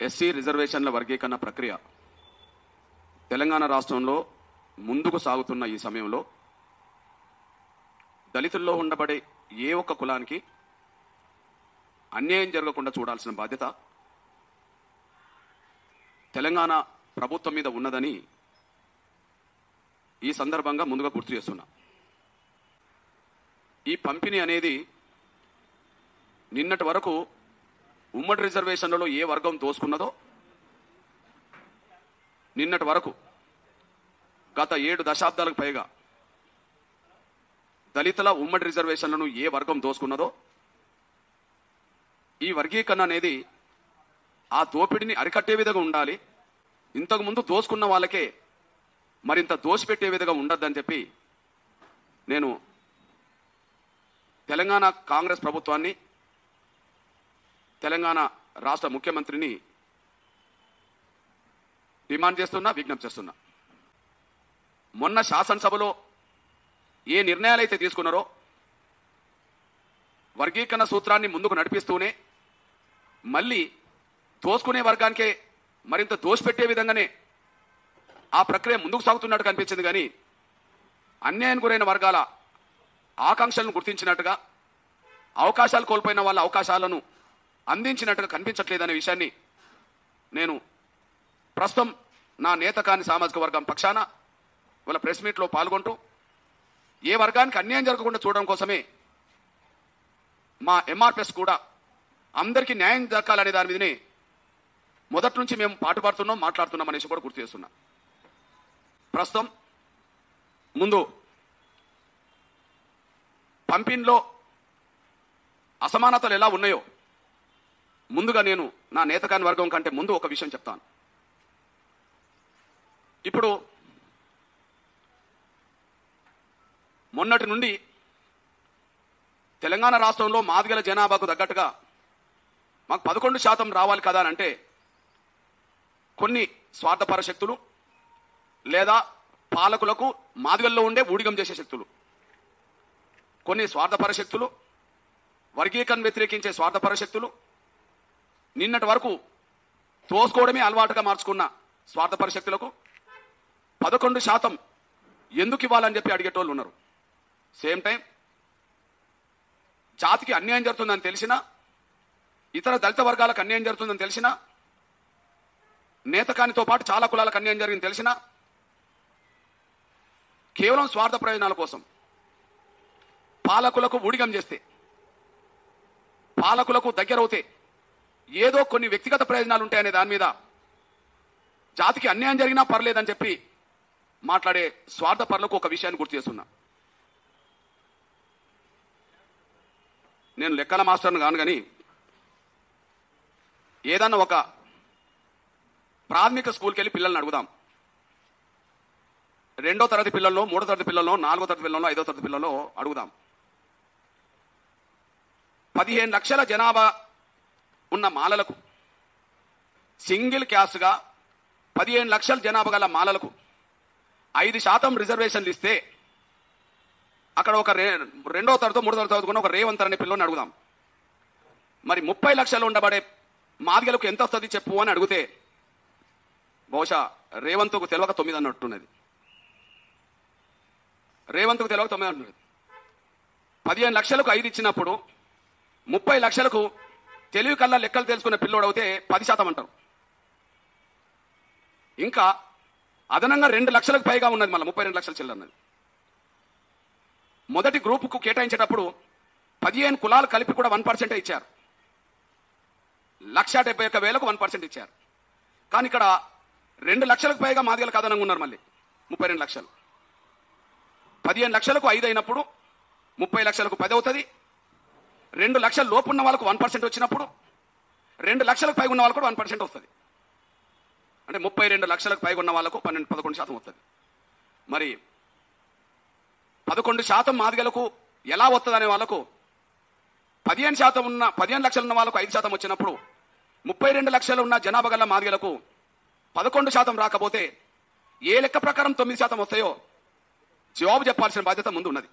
SC రిజర్వేషన్ల వర్గీకరణ ప్రక్రియ తెలంగాణ రాష్ట్రంలో ముందుకు సాగుతున్న ఈ సమయంలో దళితుల్లో ఉండబడే ఏ ఒక్క కులానికి అన్యాయం జరగకుండా చూడాల్సిన బాధ్యత తెలంగాణ ప్రభుత్వం మీద ఉన్నదని ఈ సందర్భంగా ముందుగా గుర్తు చేస్తున్నా. ఈ పంపిణీ అనేది నిన్నటి వరకు ఉమ్మడి రిజర్వేషన్లలో ఏ వర్గం దోసుకున్నదో నిన్నటి వరకు గత 7 దశాబ్దాలకు పైగా దళితుల ఉమ్మడి రిజర్వేషన్లను ఏ వర్గం దోసుకున్నదో ఈ వర్గీకరణ అనేది ఆ దోపిడిని అరికట్టే విధంగా ఉండాలి. ఇంతకుముందు దోసుకున్న వాళ్ళకే మరింత దోసిపెట్టే విధంగా ఉండద్దని చెప్పి నేను తెలంగాణ కాంగ్రెస్ ప్రభుత్వాన్ని, తెలంగాణ రాష్ట్ర ముఖ్యమంత్రిని డిమాండ్ చేస్తున్నా, విజ్ఞప్తి చేస్తున్నా. మొన్న శాసనసభలో ఏ నిర్ణయాలైతే తీసుకున్నారో వర్గీకరణ సూత్రాన్ని ముందుకు నడిపిస్తూనే మళ్ళీ దోసుకునే వర్గానికే మరింత దోసిపెట్టే విధంగానే ఆ ప్రక్రియ ముందుకు సాగుతున్నట్టు కనిపించింది. కానీ అన్యాయానికి గురైన వర్గాల ఆకాంక్షలను గుర్తించినట్టుగా, అవకాశాలు కోల్పోయిన వాళ్ళ అవకాశాలను అందించినట్టుగా కనిపించట్లేదనే విషయాన్ని నేను ప్రస్తుతం నా నేత కాని సామాజిక వర్గం పక్షాన వాళ్ళ ప్రెస్ మీట్లో పాల్గొంటూ ఏ వర్గానికి అన్యాయం జరగకుండా చూడడం కోసమే మా ఎంఆర్పిఎస్ కూడా అందరికీ న్యాయం దక్కాలనే దాని మీదనే మొదటి నుంచి మేము పాటుపడుతున్నాం, మాట్లాడుతున్నాం అనేసి కూడా గుర్తు చేస్తున్నా. ప్రస్తుతం ముందు పంపిణీలో అసమానతలు ఎలా ఉన్నాయో ముందుగా నేను నా నేతకాని వర్గం కంటే ముందు ఒక విషయం చెప్తాను. ఇప్పుడు మొన్నటి నుండి తెలంగాణ రాష్ట్రంలో మాదిగల జనాభాకు తగ్గట్టుగా మాకు 11% రావాలి కదా అని అంటే కొన్ని స్వార్థపర శక్తులు లేదా పాలకులకు మాదిగల్లో ఉండే ఊడిగం చేసే శక్తులు, కొన్ని స్వార్థపర శక్తులు, వర్గీకరణ వ్యతిరేకించే స్వార్థపర శక్తులు, నిన్నటి వరకు తోసుకోవడమే అలవాటుగా మార్చుకున్న స్వార్థపర శక్తులకు 11% ఎందుకు ఇవ్వాలని చెప్పి అడిగేటోళ్ళు ఉన్నారు. సేమ్ టైం జాతికి అన్యాయం జరుగుతుందని తెలిసినా, ఇతర దళిత వర్గాలకు అన్యాయం జరుగుతుందని తెలిసినా, నేతకానితో పాటు చాలా కులాలకు అన్యాయం జరిగిందని తెలిసినా కేవలం స్వార్థ ప్రయోజనాల కోసం పాలకులకు ఊడిగం చేస్తే, పాలకులకు దగ్గరవుతే ఏదో కొన్ని వ్యక్తిగత ప్రయోజనాలు ఉంటాయనే దాని మీద జాతికి అన్యాయం జరిగినా పర్లేదని చెప్పి మాట్లాడే స్వార్థపరులకు ఒక విషయాన్ని గుర్తు చేస్తున్నా. నేను లెక్కల మాస్టర్ను కాను, కానీ ఏదన్నా ఒక ప్రాథమిక స్కూల్కి వెళ్ళి పిల్లల్ని అడుగుదాం. 2వ తరగతి పిల్లల్లో, 3వ తరగతి పిల్లల్లో, 4వ తరగతి పిల్లల్లో, 5వ తరగతి పిల్లల్లో అడుగుదాం. 15 లక్షల జనాభా ఉన్న మాలలకు, సింగిల్ క్యాస్ట్గా 15 లక్షల జనాభా గల మాలలకు 5% రిజర్వేషన్లు ఇస్తే అక్కడ ఒక 2వ తరగతి 3వ తరగతి చదువుకున్న ఒక రేవంత్ అనే పిల్లని అడుగుదాం. మరి 30 లక్షలు ఉండబడే మాదిగలకు ఎంత వస్తుంది చెప్పు అని అడిగితే బహుశా రేవంత్కు తెలియక 9 అన్నట్టున్నది. రేవంత్కు తెలియక 9 అంటున్నది. 15 లక్షలకు 5 ఇచ్చినప్పుడు 30 లక్షలకు తెలివి కల్లా లెక్కలు తెలుసుకున్న పిల్లోడు అయితే 10% అంటారు. ఇంకా అదనంగా 2 లక్షలకు పైగా ఉన్నది, మళ్ళీ 32 లక్షల చిల్లన్నది. మొదటి గ్రూపుకు కేటాయించేటప్పుడు 15 కులాలు కలిపి కూడా 1% ఇచ్చారు. 1,71,000కు 1% ఇచ్చారు. కానీ ఇక్కడ 2 లక్షలకు పైగా మాదిగలకు అదనంగా ఉన్నారు. మళ్ళీ 32 లక్షలు. 15 లక్షలకు 5 అయినప్పుడు 30 లక్షలకు 10 అవుతుంది. 2 లక్షల లోపు ఉన్న వాళ్ళకు 1% వచ్చినప్పుడు 2 లక్షలకు పైగా ఉన్న వాళ్ళకు కూడా 1% వస్తుంది. అంటే 32 లక్షలకు పైగా ఉన్న వాళ్ళకు 11% వస్తుంది. మరి 11% మాదిగలకు ఎలా వస్తుంది అనే వాళ్ళకు 15% ఉన్న 15 లక్షలు ఉన్న వాళ్ళకు 5% వచ్చినప్పుడు 32 లక్షలు ఉన్న జనాభా గల మాదిగలకు 11% రాకపోతే ఏ లెక్క ప్రకారం 9% వస్తాయో జవాబు చెప్పాల్సిన బాధ్యత ముందు ఉన్నది.